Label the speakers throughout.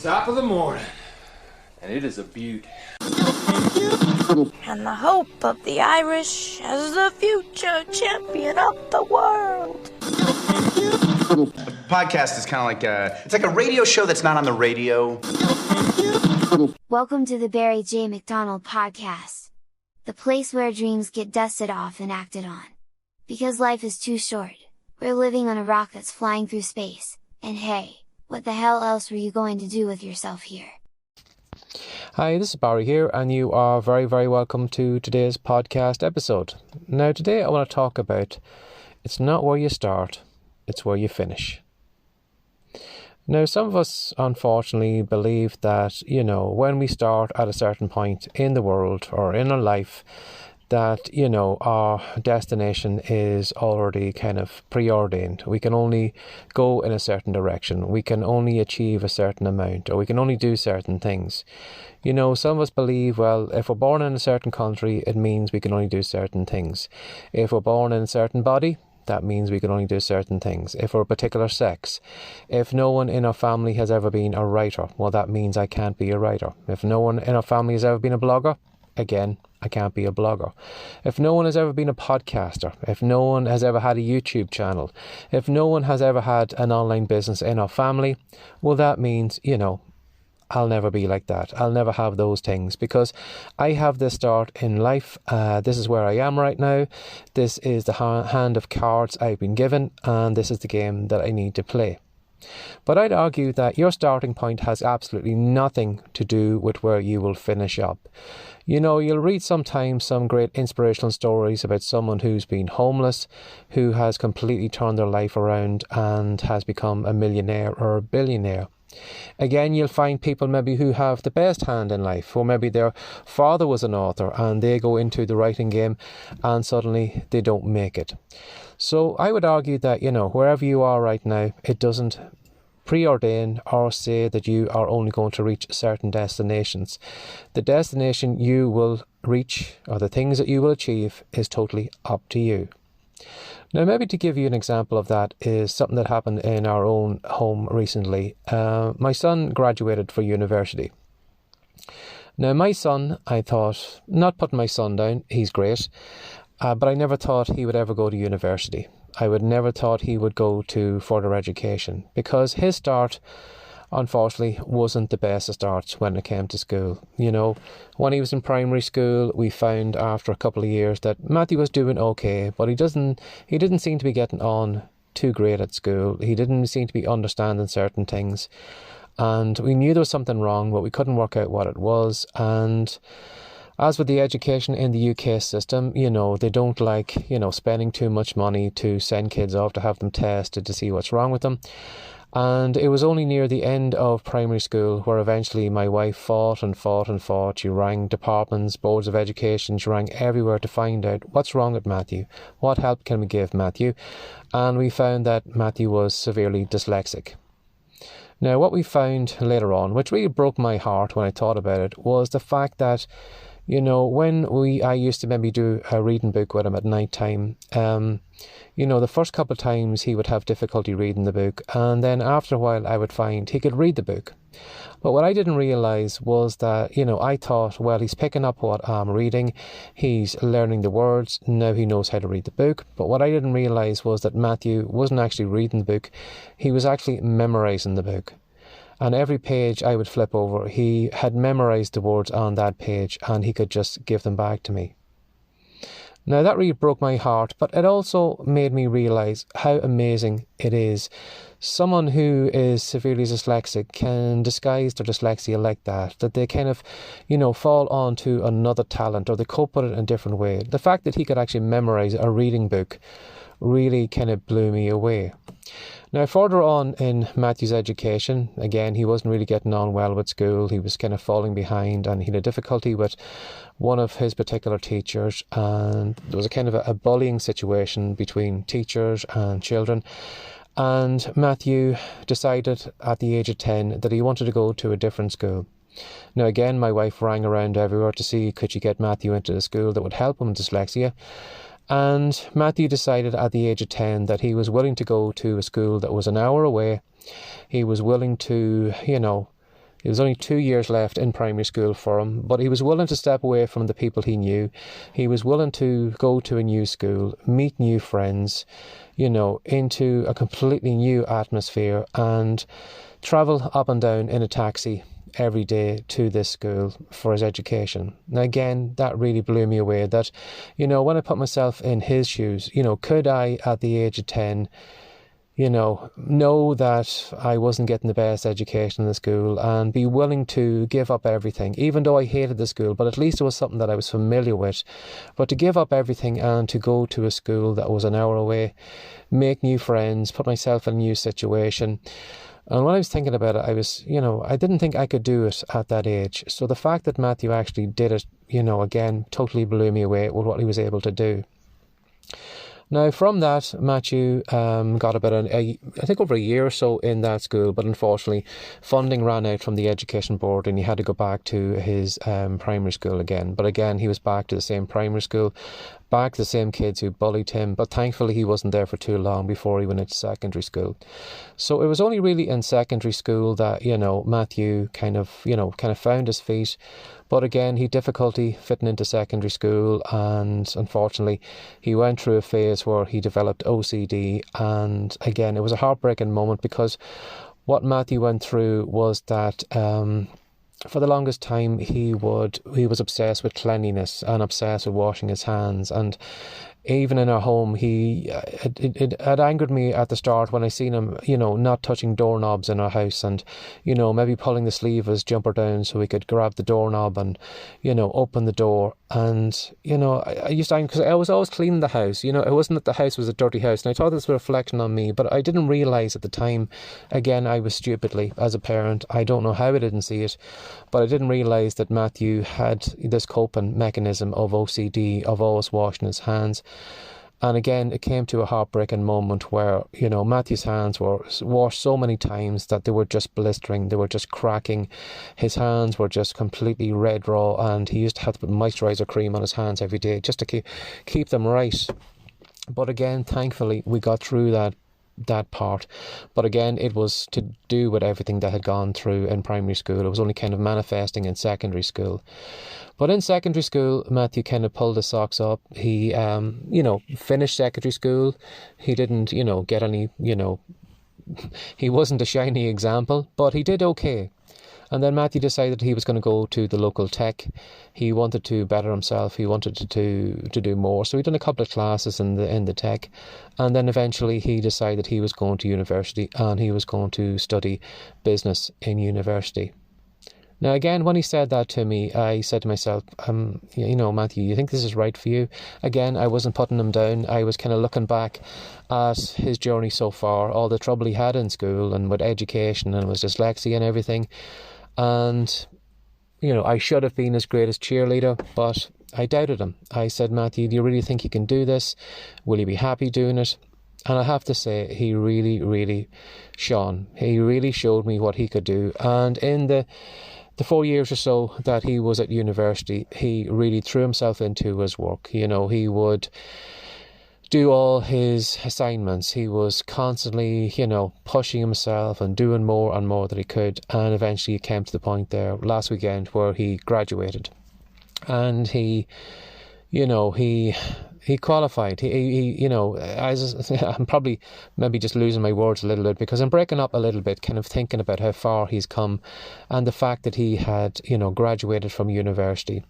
Speaker 1: top of the morning, and it is a beaut.
Speaker 2: And the hope of the Irish as the future champion of the world.
Speaker 3: A podcast is kind of like it's like a radio show that's not on the radio.
Speaker 4: Welcome to the Barry J. McDonald podcast. The place where dreams get dusted off and acted on. Because life is too short. We're living on a rock that's flying through space, and hey, what the hell else were you going to do with yourself here?
Speaker 5: Hi, this is Barry here, and you are very, very welcome to today's podcast episode. Now, today I want to talk about it's not where you start, it's where you finish. Now, some of us, unfortunately, believe that, when we start at a certain point in the world or in our life, that, our destination is already kind of preordained. We can only go in a certain direction. We can only achieve a certain amount, or we can only do certain things. Some of us believe, well, if we're born in a certain country, it means we can only do certain things. If we're born in a certain body, that means we can only do certain things. If we're a particular sex, if no one in our family has ever been a writer, well, that means I can't be a writer. If no one in our family has ever been a blogger, again, I can't be a blogger. If no one has ever been a podcaster, if no one has ever had a YouTube channel, if no one has ever had an online business in our family, well, that means, I'll never be like that. I'll never have those things because I have this start in life. This is where I am right now. This is the hand of cards I've been given, and this is the game that I need to play. But I'd argue that your starting point has absolutely nothing to do with where you will finish up. You'll read sometimes some great inspirational stories about someone who's been homeless, who has completely turned their life around and has become a millionaire or a billionaire. Again, you'll find people maybe who have the best hand in life, or maybe their father was an author and they go into the writing game and suddenly they don't make it. So I would argue that, wherever you are right now, it doesn't preordain or say that you are only going to reach certain destinations. The destination you will reach or the things that you will achieve is totally up to you. Now, maybe to give you an example of that is something that happened in our own home recently. My son graduated for university. Now, my son, I thought, not putting my son down, he's great, but I never thought he would ever go to university. I would never thought he would go to further education because his start, unfortunately, wasn't the best of starts when it came to school. When he was in primary school, we found after a couple of years that Matthew was doing okay, but he didn't seem to be getting on too great at school. He didn't seem to be understanding certain things. And we knew there was something wrong, but we couldn't work out what it was. And as with the education in the UK system, they don't like, spending too much money to send kids off to have them tested to see what's wrong with them. And it was only near the end of primary school where eventually my wife fought. She rang departments, boards of education, she rang everywhere to find out what's wrong with Matthew. What help can we give Matthew? And we found that Matthew was severely dyslexic. Now, what we found later on, which really broke my heart when I thought about it, was the fact that when I used to maybe do a reading book with him at night time, the first couple of times he would have difficulty reading the book, and then after a while I would find he could read the book. But what I didn't realise was that, I thought, well, he's picking up what I'm reading, he's learning the words, now he knows how to read the book. But what I didn't realise was that Matthew wasn't actually reading the book, he was actually memorising the book. And every page I would flip over, he had memorised the words on that page and he could just give them back to me. Now that really broke my heart, but it also made me realise how amazing it is. Someone who is severely dyslexic can disguise their dyslexia like that they kind of, fall onto another talent or they cope with it in a different way. The fact that he could actually memorise a reading book really kind of blew me away. Now, further on in Matthew's education, again, he wasn't really getting on well with school. He was kind of falling behind and he had a difficulty with one of his particular teachers, and there was a kind of a bullying situation between teachers and children. And Matthew decided at the age of 10 that he wanted to go to a different school. Now, again, my wife rang around everywhere to see could she get Matthew into a school that would help him with dyslexia. And Matthew decided at the age of 10 that he was willing to go to a school that was an hour away. He was willing to, There was only 2 years left in primary school for him, but he was willing to step away from the people he knew. He was willing to go to a new school, meet new friends, into a completely new atmosphere, and travel up and down in a taxi every day to this school for his education. Now again, that really blew me away, that, when I put myself in his shoes, could I at the age of 10, know that I wasn't getting the best education in the school and be willing to give up everything, even though I hated the school, but at least it was something that I was familiar with. But to give up everything and to go to a school that was an hour away, make new friends, put myself in a new situation. And when I was thinking about it, I didn't think I could do it at that age. So the fact that Matthew actually did it, again, totally blew me away with what he was able to do. Now, from that, Matthew got about I think over a year or so in that school, but unfortunately, funding ran out from the Education Board and he had to go back to his primary school again. But again, he was back to the same primary school, back to the same kids who bullied him, but thankfully he wasn't there for too long before he went into secondary school. So it was only really in secondary school that, Matthew kind of found his feet. But again, he had difficulty fitting into secondary school, and unfortunately he went through a phase where he developed OCD, and again, it was a heartbreaking moment because what Matthew went through was that for the longest time he was obsessed with cleanliness and obsessed with washing his hands. And even in our home, it had angered me at the start when I seen him, not touching doorknobs in our house, and, maybe pulling the sleeve of his jumper down so he could grab the doorknob and, open the door. And, I used to, because I was always cleaning the house, it wasn't that the house was a dirty house. And I thought this was a reflection on me, but I didn't realise at the time, again, I was stupidly, as a parent, I don't know how I didn't see it, but I didn't realise that Matthew had this coping mechanism of OCD, of always washing his hands. And again, it came to a heartbreaking moment where, Matthew's hands were washed so many times that they were just blistering, they were just cracking. His hands were just completely red raw, and he used to have to put moisturiser cream on his hands every day just to keep them right. But again, thankfully, we got through that part. But again, it was to do with everything that had gone through in primary school. It was only kind of manifesting in secondary school. But in secondary school, Matthew kind of pulled his socks up. He, finished secondary school. He didn't, get any, he wasn't a shiny example, but he did okay. And then Matthew decided he was going to go to the local tech. He wanted to better himself. He wanted to do more. So he done a couple of classes in the tech. And then eventually he decided he was going to university and he was going to study business in university. Now again, when he said that to me, I said to myself, Matthew, you think this is right for you? Again, I wasn't putting him down. I was kind of looking back at his journey so far, all the trouble he had in school and with education and with dyslexia and everything. And, I should have been his greatest cheerleader, but I doubted him. I said, Matthew, do you really think you can do this? Will you be happy doing it? And I have to say, he really, really shone. He really showed me what he could do. And in the 4 years or so that he was at university, he really threw himself into his work. He would do all his assignments. He was constantly, pushing himself and doing more and more that he could. And eventually it came to the point there last weekend where he graduated. And he qualified. I'm probably maybe just losing my words a little bit because I'm breaking up a little bit, kind of thinking about how far he's come and the fact that he had, graduated from university.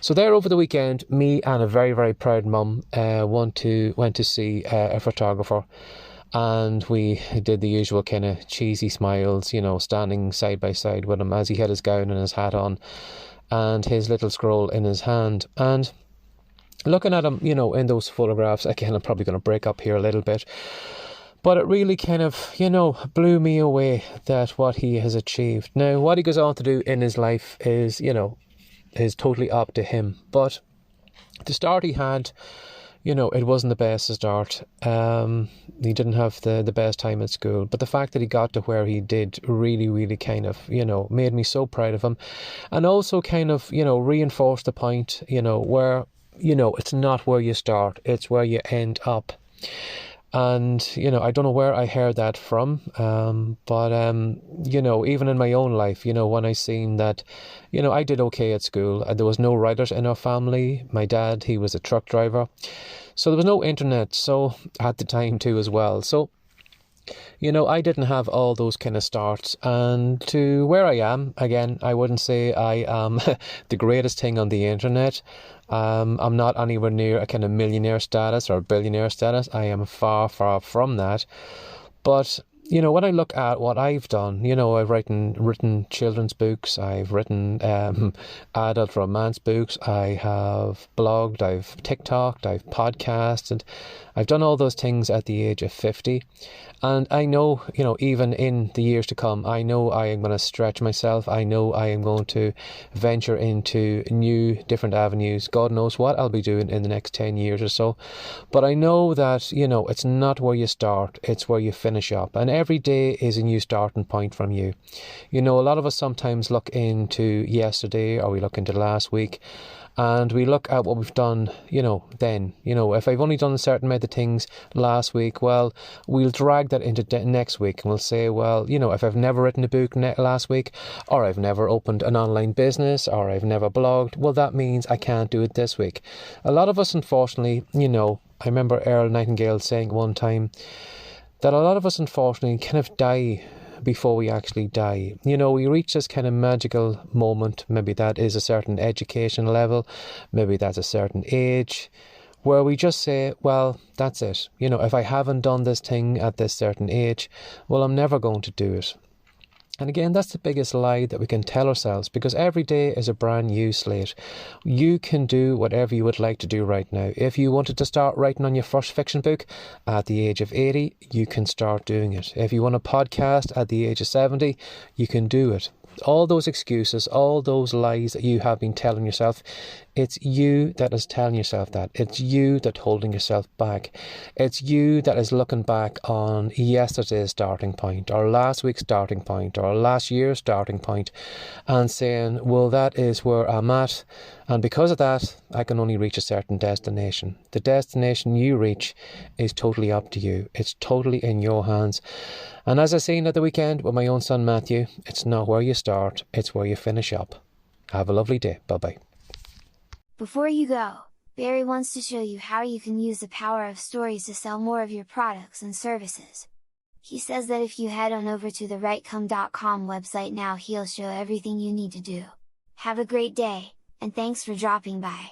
Speaker 5: So there over the weekend, me and a very, very proud mum went to see a photographer. And we did the usual kind of cheesy smiles, standing side by side with him as he had his gown and his hat on and his little scroll in his hand. And looking at him, in those photographs, again, I'm probably going to break up here a little bit, but it really kind of, blew me away that what he has achieved. Now, what he goes on to do in his life is, is totally up to him. But the start he had, it wasn't the best start. He didn't have the best time at school. But the fact that he got to where he did really, really kind of, made me so proud of him. And also kind of, reinforced the point, where, it's not where you start, it's where you end up. And, I don't know where I heard that from, but even in my own life, when I seen that, I did okay at school. There was no writers in our family. My dad, he was a truck driver. So there was no internet, so at the time too as well. So, I didn't have all those kind of starts. And to where I am, again, I wouldn't say I am the greatest thing on the internet. I'm not anywhere near a kind of millionaire status or billionaire status. I am far, far from that. But, when I look at what I've done, I've written children's books, I've written adult romance books, I have blogged, I've TikToked, I've podcasted, I've done all those things at the age of 50. And I know, even in the years to come, I know I am going to stretch myself. I know I am going to venture into new, different avenues. God knows what I'll be doing in the next 10 years or so. But I know that, it's not where you start, it's where you finish up. And every day is a new starting point from you. A lot of us sometimes look into yesterday, or we look into last week, and we look at what we've done, then. If I've only done a certain amount of things last week, well, we'll drag that into next week. And we'll say, well, if I've never written a book last week, or I've never opened an online business, or I've never blogged, well, that means I can't do it this week. A lot of us, unfortunately, I remember Earl Nightingale saying one time that a lot of us, unfortunately, kind of die before we actually die. We reach this kind of magical moment. Maybe that is a certain education level, maybe that's a certain age, where we just say, well, that's it. If I haven't done this thing at this certain age, well, I'm never going to do it. And again, that's the biggest lie that we can tell ourselves, because every day is a brand new slate. You can do whatever you would like to do right now. If you wanted to start writing on your first fiction book at the age of 80, you can start doing it. If you want a podcast at the age of 70, you can do it. All those excuses, all those lies that you have been telling yourself, it's you that is telling yourself that. It's you that's holding yourself back. It's you that is looking back on yesterday's starting point, or last week's starting point, or last year's starting point, and saying, well, that is where I'm at, and because of that, I can only reach a certain destination. The destination you reach is totally up to you. It's totally in your hands. And as I seen at the weekend with my own son Matthew, it's not where you start, it's where you finish up. Have a lovely day. Bye-bye.
Speaker 4: Before you go, Barry wants to show you how you can use the power of stories to sell more of your products and services. He says that if you head on over to the rightcom.com website now, he'll show everything you need to do. Have a great day, and thanks for dropping by.